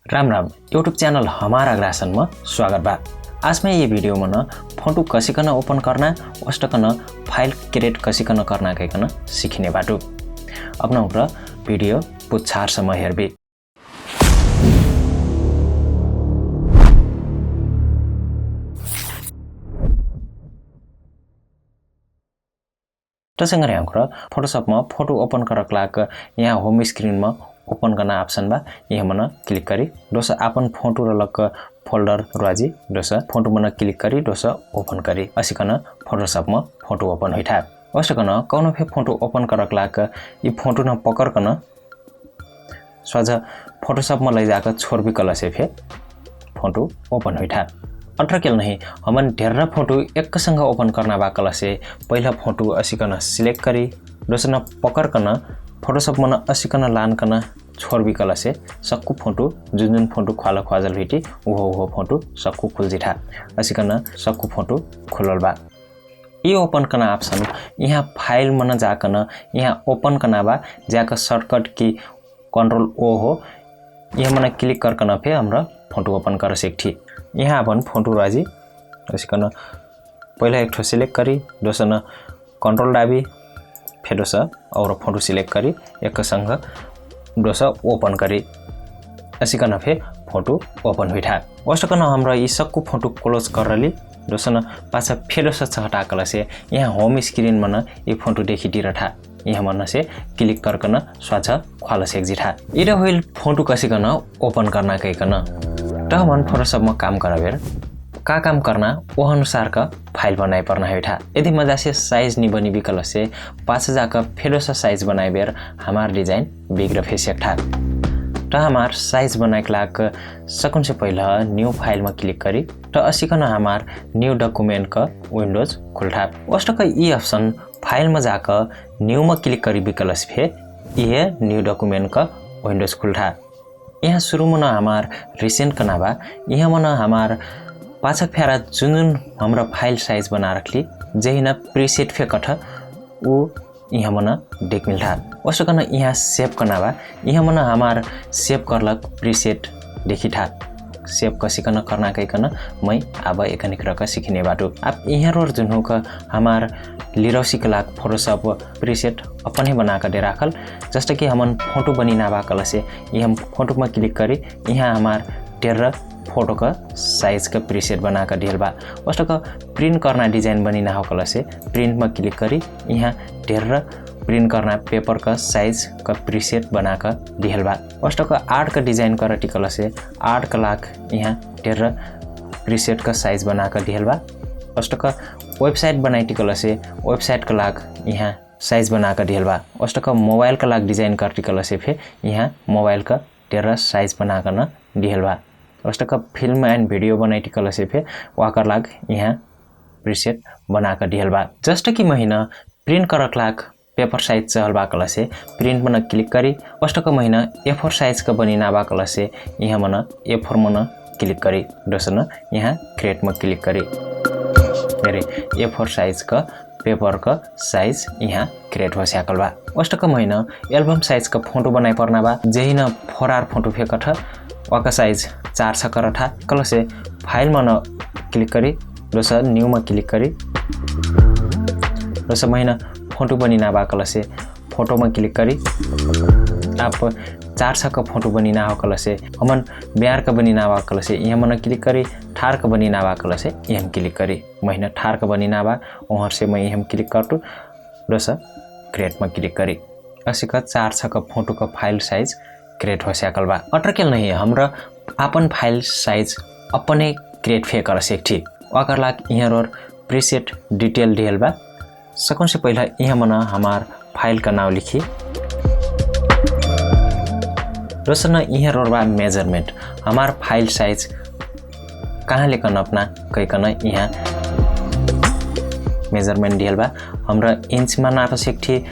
Ram Ram YouTube channel हमारा अग्रासन में स्वागत बा। आज मैं ये वीडियो में फोटो कसिकन ओपन करना वस्तकन फाइल क्रिएट कसिकन करना कहकन सीखने बाटो। अपना उपर वीडियो पुच्छार समय हेर्बे। तसंग यहाँ फोटोशॉप में फोटो ओपन करक लाग यहाँ होम स्क्रीन में ओपन करना ऑप्शन बा। यहाँ मन क्लिक करी दोस आपन फोटो रलक फोल्डर राजी दोस फोटो मन क्लिक करी दोस ओपन करी असिकन फोटोशॉप में फोटो ओपन होइठा। वस्तकन कौन फे फोटो ओपन करक लाग ये फोटो न पकड़कन सज फोटोशॉप में ले जाकर छोड़बी कल से फे फोटो ओपन होइठा। अट्रकेल नहीं हमन ढेर फोटो एक संग ओपन करना बा कल से पहला फोटो असिकन सिलेक्ट करी दोसन पकड़कन फोटोशॉप मन असिकन लानकन छोड़बी कल से सक्कु फोटो जुन फोटो ख्वाल ख्वाजल भेटी उहो फोटो सक्कु खुल जिठा असिकन सक्कु फोटो खुलल बा। ये ओपन करना ऑप्शन यहाँ फाइल मन जाकन यहाँ ओपन करना बा जाकर शॉर्टकट की कंट्रोल ओ हो यहाँ मन क्लिक करकन फे हमरा फोटो ओपन कर सकठी। यहाँ अपन फोटो राजी असिकन पहला एक ठो सिलेक्ट करी दोसन कंट्रोल दाबी फिर दोस और फोटो सिलेक्ट करी एक संग दोस ओपन करी असिकन फे फोटो ओपन हुइठा। वस्तकन हमरा यी सक्कु फोटो क्लोज करली दोसन पाछा फेर दोस हटाकल से यहाँ होम स्क्रीन मन ये फोटो देखि रठा यहाँ मन से क्लिक करकन स्वच्छ ख्वाल से जिठा। इरा होइल फोटो कसिकन ओपन करना कहकन त मन फोटोशॉप में काम करबेर का काम करना वो अनुसार का फाइल बनाए पड़ना है उठा। यदि मजा से साइज नहीं बनी बिकल से पास जाकर फिर सा साइज बनाए बेर हमार डिजाइन बिगड़ फेस था। तो हमार साइज बनाए लाग सकन से पहला न्यू फाइल में क्लिक करी तो असिकन हमार न्यू डॉक्यूमेंट का विंडोज खुलठा। वस्ट का ये ऑप्शन फाइल में जाकर न्यू में क्लिक करी बिकल से ये न्यू डॉक्यूमेंट का विंडोज खुलठा। यहाँ शुरू में हमार रिसेंट का नाबा यहाँ मन हमार पाछा फेरा जुन हमरा फाइल साइज बना रखली जही न प्रीसेट फेकठ वो यहाँ मन देख मिलता। वस्तकन यहाँ सेव करना बा यहाँ मन हमार सेव करलक प्रीसेट देखी था सेव कसिकन करना कहकन मैं अब एक निकरक सीखने बाटो। अब यहाँ रोर जुन हो का हमार लिरौसी के लाग फोटोशॉप प्रीसेट अपन ही बना कर दे राखल जस्ट कि हमन फोटो बनी ना बा कल से यहाँ फोटो में क्लिक करी यहाँ हमार ढेर फोटो का साइज का प्रीसेट बना कर दियल बा। वस्ट का प्रिंट करना डिजाइन बनी ना हो कल से प्रिंट में क्लिक करी यहाँ ढेर प्रिंट करना पेपर का साइज का प्रीसेट बना कर दियल बा। वस्ट का आर्ट का डिजाइन कर टिकल से आर्ट का लाग यहाँ ढेर प्रीसेट का साइज बना कर दियल बा। वस्ट का वेबसाइट बनाई टिकल से वेबसाइट का लाग यहाँ साइज बना कर दियल बा। वस्ट का मोबाइल का लाग डिजाइन कर टिकल से फिर यहाँ मोबाइल का ढेर साइज बना कर न दियल बा। वस्ट का फिल्म एंड वीडियो बनाई टिकल से फिर वाकर लाग यहाँ प्रीसेट बना कर दियल बा। जस्ट कि महीना प्रिंट करक लाग पेपर साइज चहल बा कल से प्रिंट मन क्लिक करी वस्ट का महीना A4 साइज का बनी ना बा कल से यहाँ मन A4 मन क्लिक करी दोसन यहाँ क्रिएट में क्लिक करी मेरे A4 साइज का पेपर का साइज यहाँ क्रिएट हो सकल बा। वस्ट का महीना एल्बम साइज का फोटो बनाए पड़ना बा जही न 4R फोटो फेकठ वाका साइज 4 छ करठा कल से फाइल मन क्लिक करी दोस न्यू में क्लिक करी दोस महीना फोटो बनी ना बा कल से फोटो में क्लिक करी आप 4 छ का फोटो बनी ना हो कल से हमन बिहार का बनी ना बा कल से यहाँ मन क्लिक करी ठार का बनी ना बा कल से यहाँ क्लिक करी महीना ठार का बनी ना बा वहाँ से मैं यहाँ क्लिक करटू दोस क्रिएट में क्लिक करी असी का 4 छ का फोटो का फाइल साइज क्रिएट हो सकल बा। अट्रकेल नहीं हमरा अपन फाइल साइज अपने क्रिएट फे कर सकठी वाकर लाग यहाँ रोर प्रीसेट डिटेल दियल बा। सकन से पहला यहाँ मन हमार फाइल का नाम लिखी दोसन यहाँ रोर बा मेजरमेंट हमार फाइल साइज कहाँ लेकन अपना कहकन यहाँ मेजरमेंट दियल बा। हमरा इंच में नाप सकठी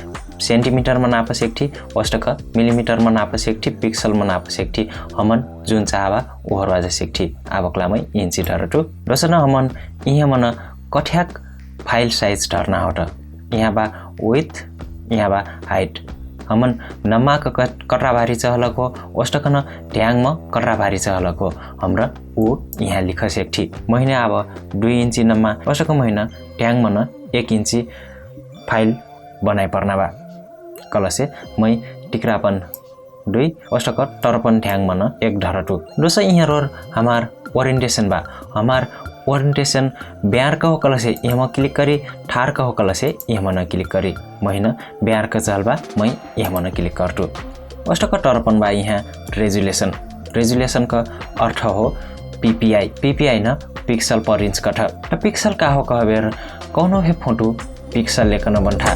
सेंटीमीटर में नाप सकठी वस्ट का मिलीमीटर में नाप सकठी पिक्सल में नाप सकठी हमन जुन चाहबा ओहर बाजा सकठी आबकला में इंच धरटु दोसन हमन यहाँ मन कठ्याक फाइल साइज धरना हट यहाँ बा विथ यहाँ बा हाइट हमन नमा कटरा भारी चहलको ओष्टकन ढ्याङमा कटरा भारी चहलको हमरा ऊ यहाँ लिख सेक्ठी महिना अब 2 इन्ची नमा ओष्टक महिना ढ्याङमा न 1 इन्ची फाइल बनाइ पर्ना बा कलसे मै टिक्रापन 2 ओष्टक टरपन ढ्याङमा न 1 ढरटु दोस यहाँ रोर हमार ओरिएन्टेसन बा हमार ओरिएन्टेसन ब्यार का हो कलसे यहाँ क्लिक करी ठार का हो कलसे यहाँ न क्लिक करी महिना ब्यार का चलबा मैं यहाँ न क्लिक करटू अष्टक टरपन बा यहाँ रेजुलेसन का अर्थ हो पीपीआई न पिक्सल पर इंच कठ पिक्सल का हो कहबेर कौनो हे फोटो पिक्सल लेकन बन्ठा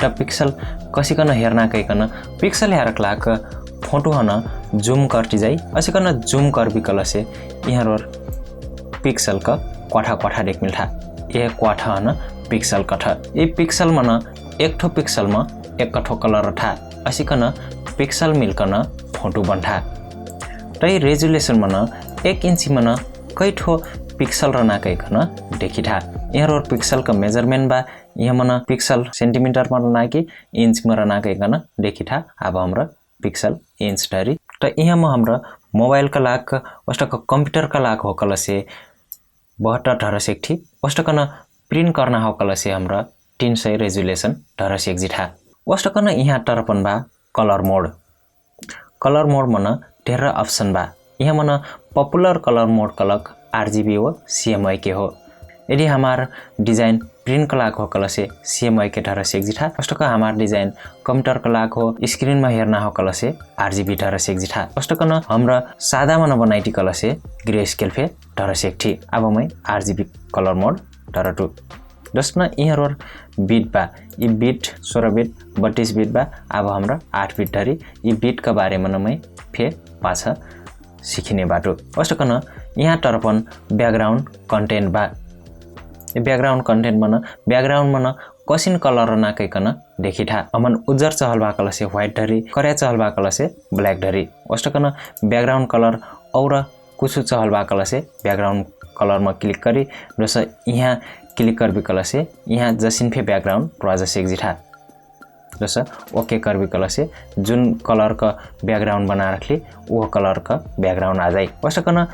त पिक्सल कसिकन हेर्ना कैकन पिक्सल हेरक लाक फोटो हन जूम करती जाई असिकन जूम कर बिकलसे यहाँ रोर पिक्सल का क्वाठा देख मिलता ये क्वाठा न पिक्सल कठा ये पिक्सल मन एक ठो पिक्सल में एक कठो कलर था असिकन पिक्सल मिलकन फोटो बन्ठा तै रेजुलेसन मन 1 इंची मन कई ठो पिक्सल र नाकैकन देखिठा यहाँ रोर पिक्सल का मेजरमेंट बा यहाँ मन पिक्सल सेन्टिमिटर में नाकि इंच में नाकैकन देखिठा अब हमरा पिक्सल इंच धरी त यहाँ में हमरा मोबाइल का लाक अष्टक कंप्यूटर का लाक हो कलसे 72 ढरसेक थी अष्टकन प्रिंट करना हो कलसे हमरा 300 रेजुलेसन ढरसेक जिठा अष्टकन यहाँ टरपन बा कलर मोड मन ढेर ऑप्शन बा यहाँ मन पॉपुलर कलर मोड कलक RGB हो CMY के हो यदि हमार डिजाइन प्रिंट कलाक हो कलसे CMY के ढरसेक जिठा अष्टक हमार डिजाइन कंप्यूटर कलाक हो स्क्रीन में हेर्ना हो कलसे RGB ढरसेक जिठा अष्टकन हमरा सादा मन बनाइटी कलसे ग्रे स्केल फे ढरसेक थी अब मैं RGB कलर मोड ढरटू जसना यहाँ रोर बीट बा ये बीट 16 बीट 32 बीट बा अब हमरा 8 बीट धरी ये बीट का बारे में मैं फे पाछा सिखिने बाटो अष्टकन यहाँ टरपन बैकग्राउंड कंटेंट बा बैकग्राउंड कंटेंट मन कसिन कलर नाकैकन देखिठा अमन उज्जर चहल बा कलसे व्हाइट धरी कर्या चहल बा कलसे ब्लैक धरी अष्टकन बैकग्राउंड कलर और कुछ चहल बा कलसे बैकग्राउंड कलर में क्लिक करी दोस यहाँ क्लिक कर भी कलसे यहाँ जसिन फे बैकग्राउंड प्रोजेक्ट जिठा दोस ओके कर भी कलसे जुन कलर का बैकग्राउंड बना रखली वो कलर का बैकग्राउंड आ जाए अष्टकन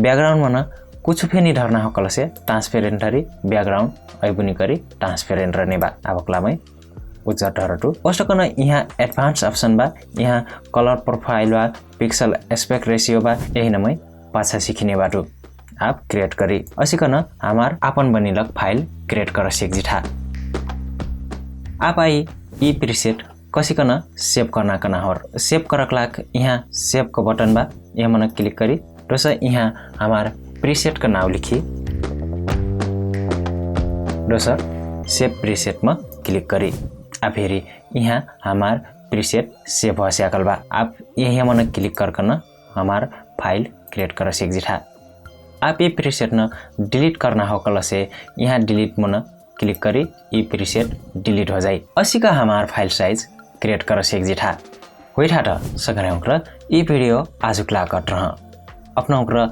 बैकग्राउंड मन कुछ फे नहीं ढरना हो कलसे ट्रांसपेरेंट हरी बैकग्राउंड ऐबुनी करी ट्रांसपेरेंट रहने बा आवकला में उज्जर ढरटू अष्टकन यहाँ एडवांस ऑप्शन बा यहाँ कलर प्रोफाइल बा पिक्सल एस्पेक्ट रेशियो बा यही न मैं पाछा सिखिने बाटू आप क्रिएट करी असिकन हमार आपन बनिलक फाइल क्रिएट कर सीख जिठा आप आई ई प्रीसेट कसिकन सेव करना कना हर सेव करक लाक यहाँ सेव को बटन बा यहाँ मन क्लिक करी दोस यहाँ हमार प्रीसेट का नाम लिखी दोस सेव प्रीसेट में क्लिक करी अब फेरि यहाँ हमार प्रीसेट सेव हो सकल बा आप यहाँ मन क्लिक करकन हमार फाइल क्रिएट कर सीख जिठा आप ये प्रीसेट न डिलीट करना हो कलसे यहाँ डिलीट मन क्लिक करी ये प्रीसेट डिलीट हो जाए असी का हमार फाइल साइज क्रिएट कर सीख जिठा होइठा त सगरे उक्र ये वीडियो आजुकला कट रह अपना उक्र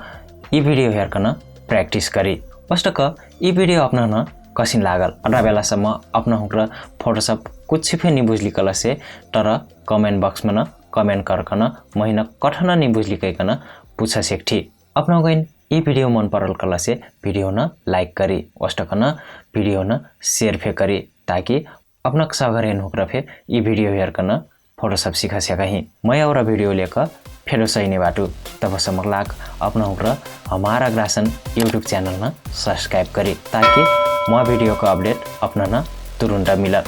ये वीडियो हेरकन प्रैक्टिस करी अष्टक ये वीडियो अपना न कसिन लागल अड्रा बेलासम्म अपना उक्र फोटोशॉप कुछ भी नहीं बुझली कलसे तर कमेंट बॉक्स में न कमेंट करकन महिना कठन नहीं बुझली कैकन पूछ सेक्ठी अपना गइन ये वीडियो मन परल कलसे वीडियो न लाइक करी अष्टकन वीडियो न शेयर फे करी ताकि अपना सगरे नुक्र फे ये वीडियो हेरकन फोटोशॉप सीखा सकहीं मैं और वीडियो लेकर फेरो सही बाटू तब समग्लाक अपना उक्र हमारा ग्रासन यूट्यूब चैनल न सब्सक्राइब करी ताकि म वीडियो का अपडेट अपना न तुरंत मिलत।